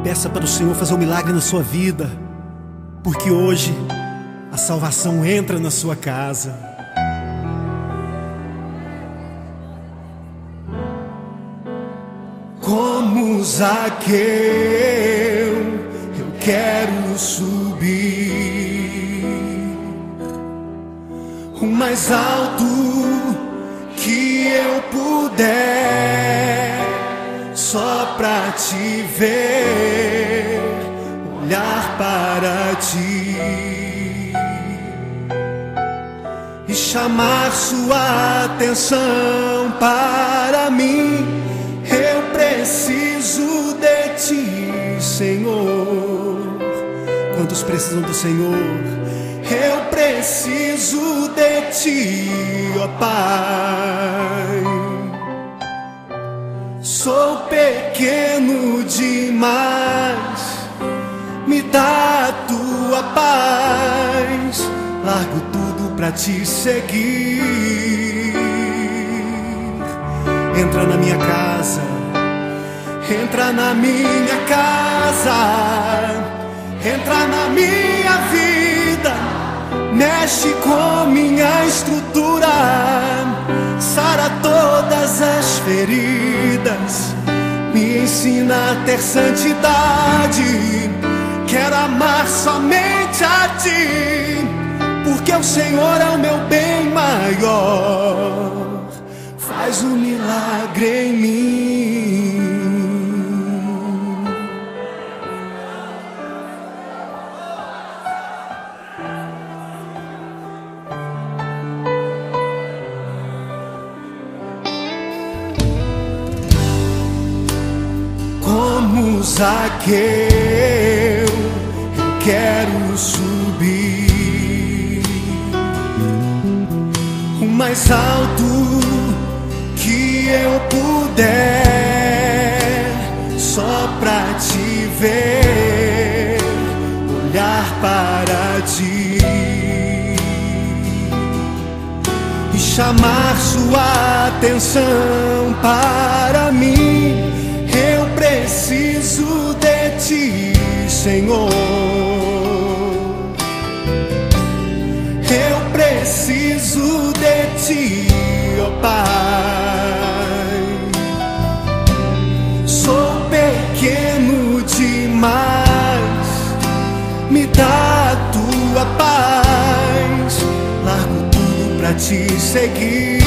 Peça para o Senhor fazer um milagre na sua vida, porque hoje a salvação entra na sua casa. Como Zaqueu, eu quero subir o mais alto que eu puder, só pra te ver, olhar para ti e chamar sua atenção para mim. Eu preciso de ti, Senhor. Quantos precisam do Senhor? Eu preciso de ti, ó Pai. Sou pequeno demais, me dá a tua paz. Largo tudo pra te seguir. Entra na minha casa, entra na minha casa, entra na minha vida, mexe com minha estrutura, sara todas as feridas, me ensina a ter santidade. Quero amar somente a ti, porque o Senhor é o meu bem maior. Faz um milagre em mim. Como Zaqueu, eu quero subir o mais alto que eu puder, só pra te ver, olhar para ti e chamar sua atenção para mim. Eu preciso de ti, Senhor. Eu preciso de ti, ó Pai. Sou pequeno demais, me dá a tua paz. Largo tudo pra te seguir.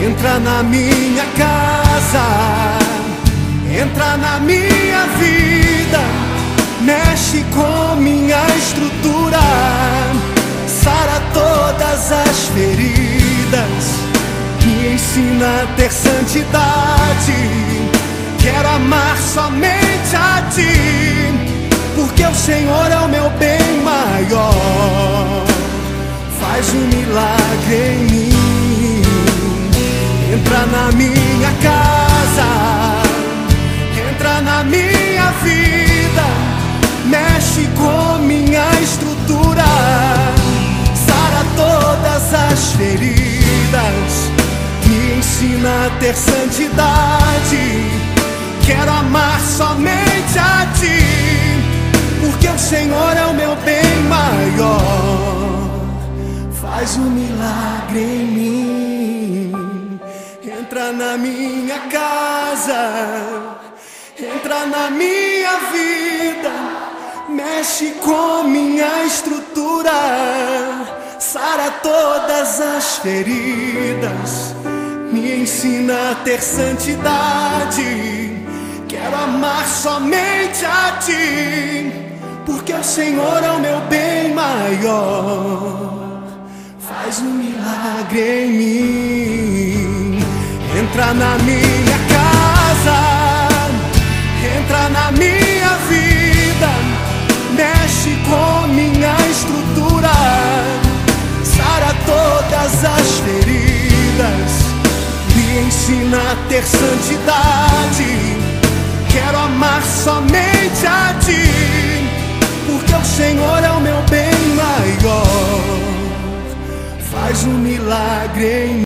Entra na minha casa, entra na minha vida, mexe com minha estrutura, sara todas as feridas, me ensina a ter santidade. Quero amar somente a ti, porque o Senhor é o meu bem maior. Faz um milagre em mim. Entra na minha casa, entra na minha vida, mexe com minha estrutura, sara todas as feridas, me ensina a ter santidade. Quero amar somente a ti, porque o Senhor é o meu bem maior. Faz um milagre em mim. Entra na minha casa, entra na minha vida, mexe com minha estrutura, sara todas as feridas, me ensina a ter santidade. Quero amar somente a ti, porque o Senhor é o meu bem maior. Faz um milagre em mim. Entra na minha casa, entra na minha vida, mexe com minha estrutura, sara todas as feridas, me ensina a ter santidade. Quero amar somente a ti, porque o Senhor é o meu bem maior. Faz um milagre em mim.